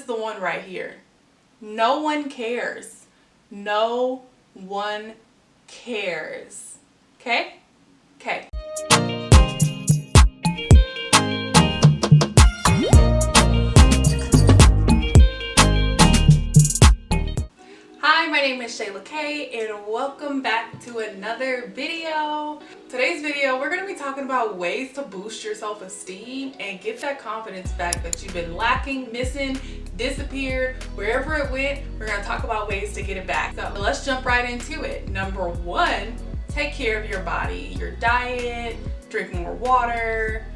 the one right here. No one cares. No one cares. Okay? Okay. Hi, my name is Shayla K and welcome back to another video. Today's video, we're going to be talking about ways to boost your self-esteem and get that confidence back that you've been lacking, missing, disappeared, wherever it went. We're going to talk about ways to get it back. So let's jump right into it. Number one, take care of your body, your diet, drink more water,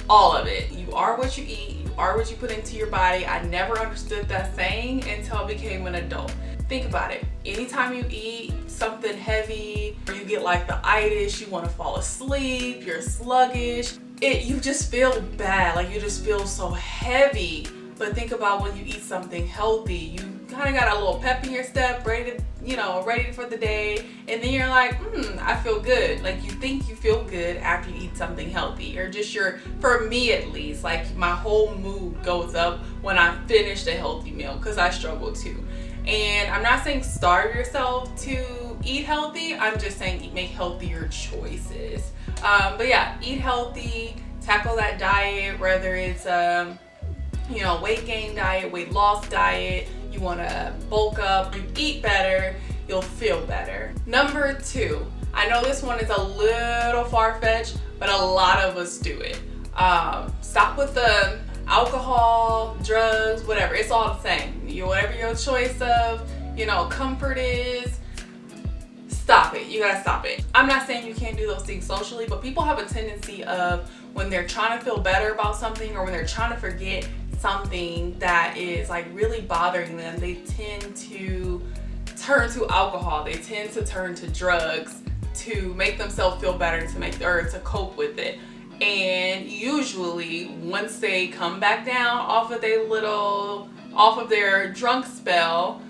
all of it. You are what you eat, you are what you put into your body. I never understood that saying until I became an adult. Think about it. Anytime you eat something heavy or you get like the itis, you want to fall asleep, you're sluggish, you just feel bad. Like you just feel so heavy. But think about when you eat something healthy, you kind of got a little pep in your step, ready for the day, and then you're like, I feel good. Like you think you feel good after you eat something healthy, or just for me at least, like my whole mood goes up when I finish a healthy meal, because I struggle too. And I'm not saying starve yourself to eat healthy, I'm just saying make healthier choices. But yeah, eat healthy, tackle that diet, whether it's weight gain diet, weight loss diet, you want to bulk up, you eat better, you'll feel better. Number two, I know this one is a little far-fetched, but a lot of us do it. Stop with the alcohol, drugs, whatever. It's all the same. Whatever your choice of, comfort is, stop it. You gotta stop it. I'm not saying you can't do those things socially, but people have a tendency of, when they're trying to feel better about something or when they're trying to forget something that is like really bothering them, they tend to turn to alcohol. They tend to turn to drugs to make themselves feel better, to cope with it. And usually once they come back down off of their drunk spell,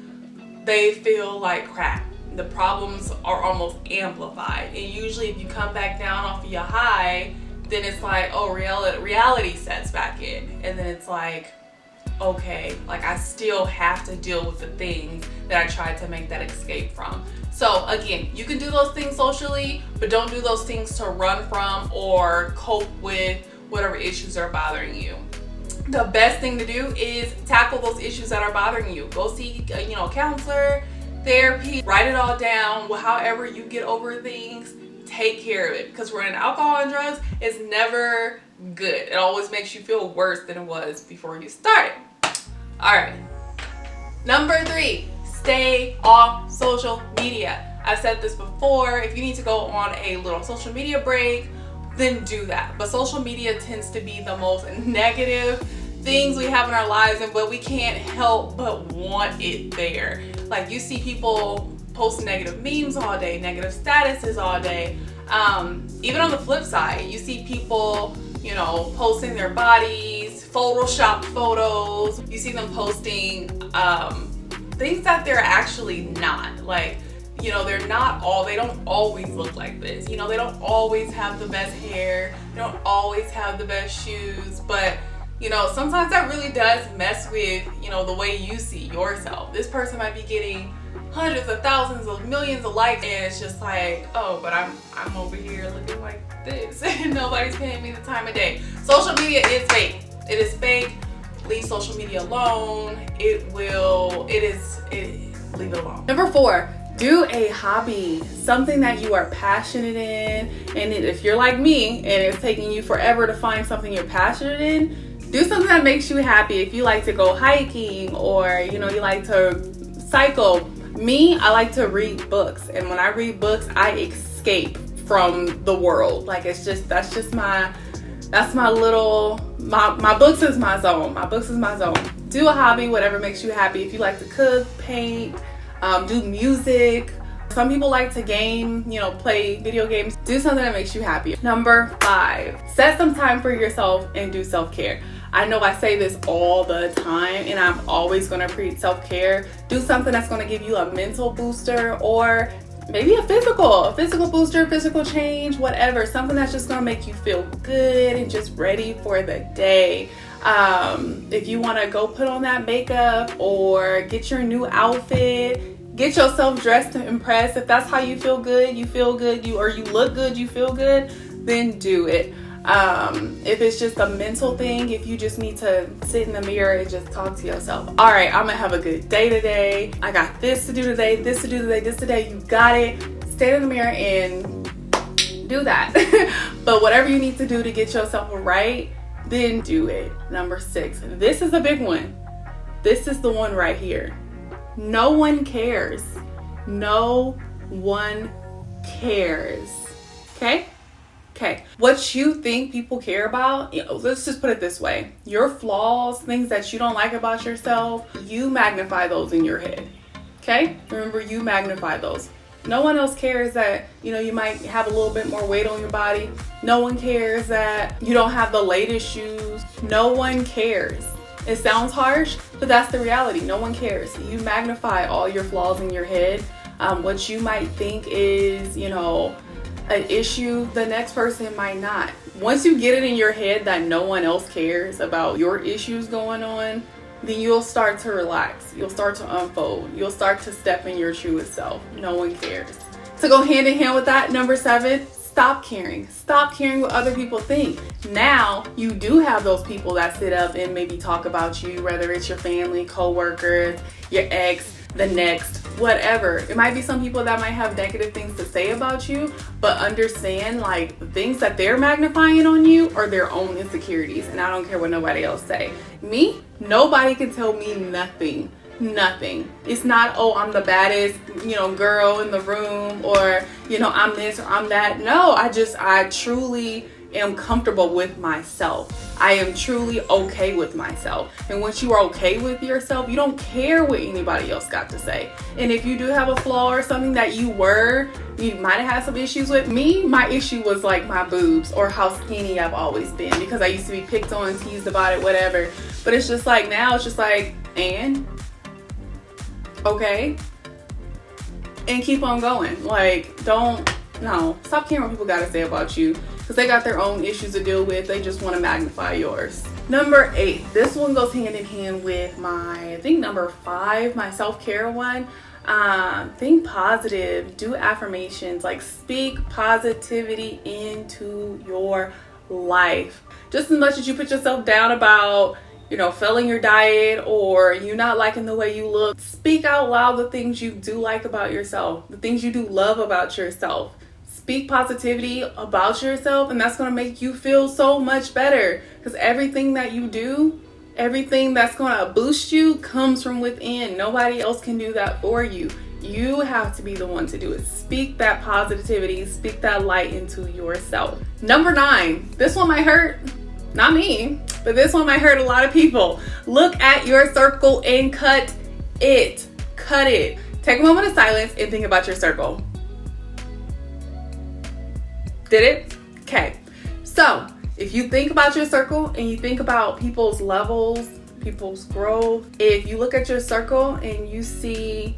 they feel like crap. The problems are almost amplified. And usually if you come back down off of your high, then it's like, oh, reality sets back in. And then it's like, okay, like I still have to deal with the things that I tried to make that escape from. So again, you can do those things socially, but don't do those things to run from or cope with whatever issues are bothering you. The best thing to do is tackle those issues that are bothering you. Go see a counselor, therapy, write it all down. However you get over things, take care of it, because running alcohol and drugs is never good. It always makes you feel worse than it was before you started. All right. Number three, stay off social media. I've said this before. If you need to go on a little social media break, then do that. But social media tends to be the most negative things we have in our lives, but we can't help but want it there. Like you see people post negative memes all day, negative statuses all day. Even on the flip side, you see people, posting their bodies, Photoshop photos. You see them posting things that they're actually not. Like, they don't always look like this. They don't always have the best hair. They don't always have the best shoes. But, sometimes that really does mess with, the way you see yourself. This person might be getting hundreds of thousands of millions of likes, and it's just like, oh, but I'm over here looking like this and nobody's paying me the time of day. Social media is fake. It is fake. Leave social media alone. Leave it alone. Number four, do a hobby, something that you are passionate in. And if you're like me and it's taking you forever to find something you're passionate in, do something that makes you happy. If you like to go hiking, or you like to cycle. Me, I like to read books, and when I read books, I escape from the world. Like my books is my zone. My books is my zone. Do a hobby, whatever makes you happy. If you like to cook, paint, do music. Some people like to game, play video games. Do something that makes you happy. Number five, set some time for yourself and do self-care. I know I say this all the time, and I'm always going to preach self-care. Do something that's going to give you a mental booster, or maybe a physical booster, physical change, whatever. Something that's just going to make you feel good and just ready for the day. If you want to go put on that makeup or get your new outfit, get yourself dressed to impress. If that's how you feel good, or you look good, you feel good, then do it. If it's just a mental thing, if you just need to sit in the mirror and just talk to yourself, all right, I'm gonna have a good day today. I got this to do today, this to do today, this today. You got it. Stay in the mirror and do that. But whatever you need to do to get yourself right, then do it. Number 6. This is a big one. This is the one right here. No one cares. No one cares. Okay? Okay. What you think people care about, let's just put it this way. Your flaws, things that you don't like about yourself, you magnify those in your head. Okay? Remember, you magnify those. No one else cares that, you might have a little bit more weight on your body. No one cares that you don't have the latest shoes. No one cares. It sounds harsh, but that's the reality. No one cares. You magnify all your flaws in your head. What you might think is, an issue, the next person might not. Once you get it in your head that no one else cares about your issues going on, then you'll start to relax. You'll start to unfold. You'll start to step in your truest self. No one cares. To go hand in hand with that, number 7, stop caring. Stop caring what other people think. Now, you do have those people that sit up and maybe talk about you, whether it's your family, co-workers, your ex, the next, whatever. It might be some people that might have negative things to say about you, but understand, like, the things that they're magnifying on you are their own insecurities, and I don't care what nobody else say. Me, nobody can tell me nothing. Nothing. It's not, oh, I'm the baddest, girl in the room, or, I'm this or I'm that. No, I truly am comfortable with myself. I am truly okay with myself. And once you are okay with yourself, you don't care what anybody else got to say. And if you do have a flaw or something that you might have had some issues with. Me, my issue was like my boobs or how skinny I've always been, because I used to be picked on, teased about it, whatever. But it's just like, now it's just like, and okay, and keep on going. Like, stop caring what people got to say about you, because they got their own issues to deal with. They just want to magnify yours. Number 8, this one goes hand in hand with number 5, my self-care one. Think positive, do affirmations, like speak positivity into your life. Just as much as you put yourself down about failing your diet or you not liking the way you look, speak out loud the things you do like about yourself, the things you do love about yourself. Speak positivity about yourself, and that's going to make you feel so much better, because everything that you do, everything that's going to boost you comes from within. Nobody else can do that for you. You have to be the one to do it. Speak that positivity, speak that light into yourself. Number 9, this one might hurt. Not me, but this one might hurt a lot of people. Look at your circle and cut it. Cut it. Take a moment of silence and think about your circle. Did it? Okay. So, if you think about your circle and you think about people's levels, people's growth, if you look at your circle and you see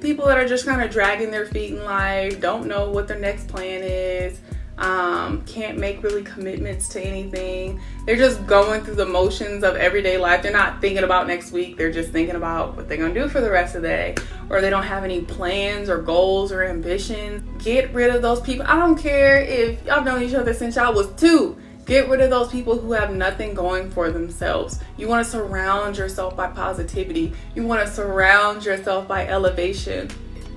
people that are just kind of dragging their feet in life, don't know what their next plan is, can't make really commitments to anything. They're just going through the motions of everyday life. They're not thinking about next week. They're just thinking about what they're going to do for the rest of the day. Or they don't have any plans or goals or ambitions. Get rid of those people. I don't care if y'all known each other since y'all was 2. Get rid of those people who have nothing going for themselves. You want to surround yourself by positivity. You want to surround yourself by elevation.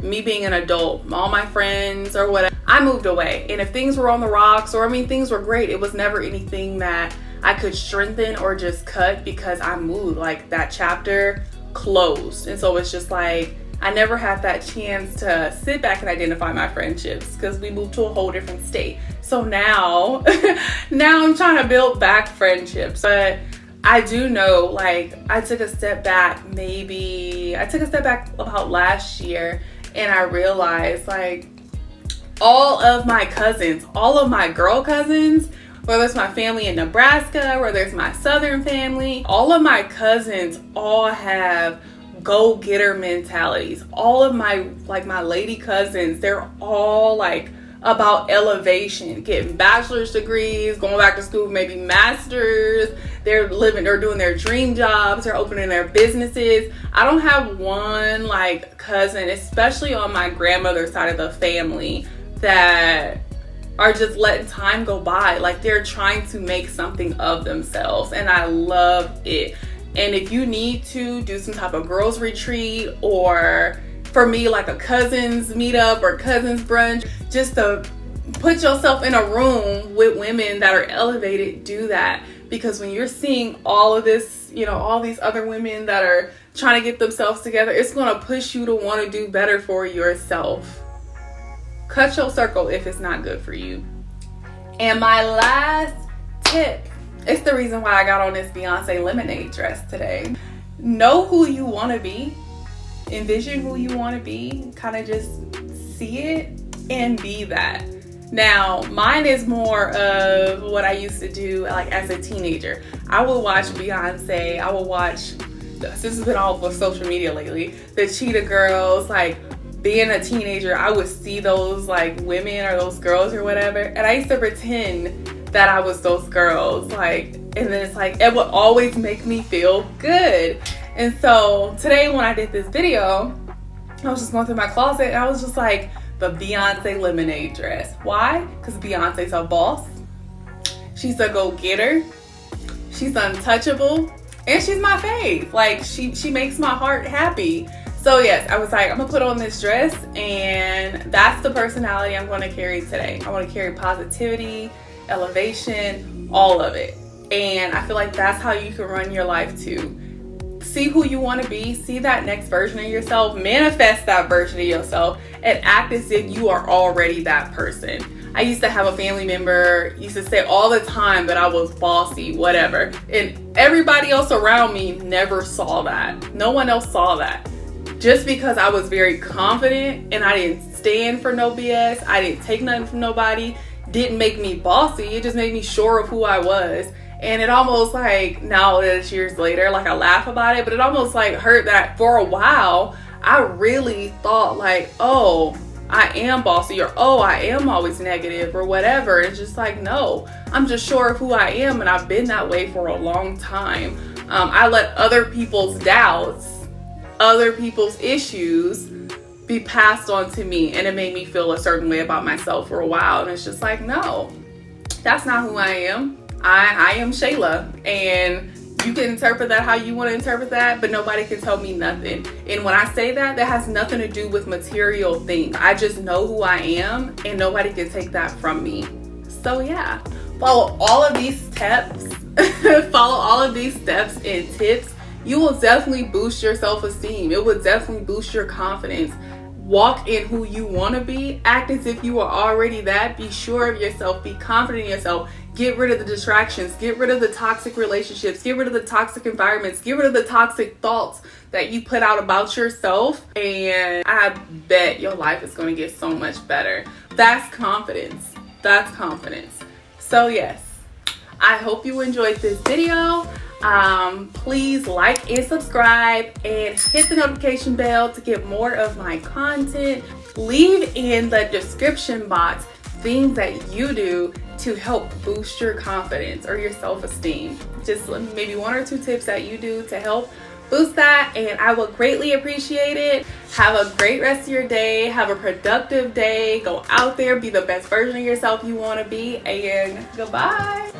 Me being an adult, all my friends or whatever, I moved away. And if things were on the rocks, or things were great, it was never anything that I could strengthen or just cut, because I moved. Like, that chapter closed. And so it's just like, I never had that chance to sit back and identify my friendships, because we moved to a whole different state. So now I'm trying to build back friendships. But I do know, like, I took a step back about last year, and I realized, like, all of my cousins, all of my girl cousins, whether it's my family in Nebraska, whether it's my southern family, all of my cousins all have go-getter mentalities. All of my lady cousins, they're all like about elevation, getting bachelor's degrees, going back to school, maybe masters. They're doing their dream jobs, they're opening their businesses. I don't have one like cousin, especially on my grandmother's side of the family, that are just letting time go by. Like, they're trying to make something of themselves, and I love it. And if you need to do some type of girls retreat, or for me, like a cousins meetup or cousins brunch, just to put yourself in a room with women that are elevated, do that. Because when you're seeing all of this, you know, all these other women that are trying to get themselves together, it's going to push you to want to do better for yourself. Cut your circle if it's not good for you. And my last tip, it's the reason why I got on this Beyonce lemonade dress today. Know who you want to be. Envision who you want to be. Kind of just see it and be that. Now, mine is more of what I used to do like as a teenager. I would watch Beyonce. I would watch, this has been all over social media lately, the Cheetah Girls. Like, being a teenager, I would see those like women or those girls or whatever, and I used to pretend that I was those girls. Like, and then it's like, it would always make me feel good. And so today when I did this video, I was just going through my closet and I was just like, the Beyonce lemonade dress. Why? Because Beyonce's a boss. She's a go-getter. She's untouchable. And she's my fave. Like, she makes my heart happy. So yes, I was like, I'm gonna put on this dress, and that's the personality I'm gonna carry today. I wanna carry positivity, elevation, all of it. And I feel like that's how you can run your life too. See who you want to be, see that next version of yourself, manifest that version of yourself, and act as if you are already that person. I used to have a family member used to say all the time that I was bossy, whatever, and everybody else around me never saw that. No one else saw that. Just because I was very confident and I didn't stand for no BS, I didn't take nothing from nobody, didn't make me bossy. It just made me sure of who I was. And it almost like, now that it's years later, like I laugh about it, but it almost like hurt that for a while, I really thought like, oh, I am bossy, or oh, I am always negative or whatever. It's just like, no, I'm just sure of who I am, and I've been that way for a long time. I let other people's doubts, other people's issues be passed on to me, and it made me feel a certain way about myself for a while. And it's just like, no, that's not who I am. I am Shayla, and you can interpret that how you want to interpret that, but nobody can tell me nothing. And when I say that, that has nothing to do with material things. I just know who I am, and nobody can take that from me. So yeah, follow all of these steps, follow all of these steps and tips. You will definitely boost your self-esteem. It will definitely boost your confidence. Walk in who you want to be. Act as if you are already that. Be sure of yourself. Be confident in yourself. Get rid of the distractions. Get rid of the toxic relationships. Get rid of the toxic environments. Get rid of the toxic thoughts that you put out about yourself. And I bet your life is going to get so much better. That's confidence. That's confidence. So yes, I hope you enjoyed this video. Please like and subscribe and hit the notification bell to get more of my content. Leave in the description box things that you do to help boost your confidence or your self-esteem. Just maybe 1 or 2 tips that you do to help boost that, and I will greatly appreciate it. Have a great rest of your day. Have a productive day. Go out there, be the best version of yourself you want to be, and goodbye.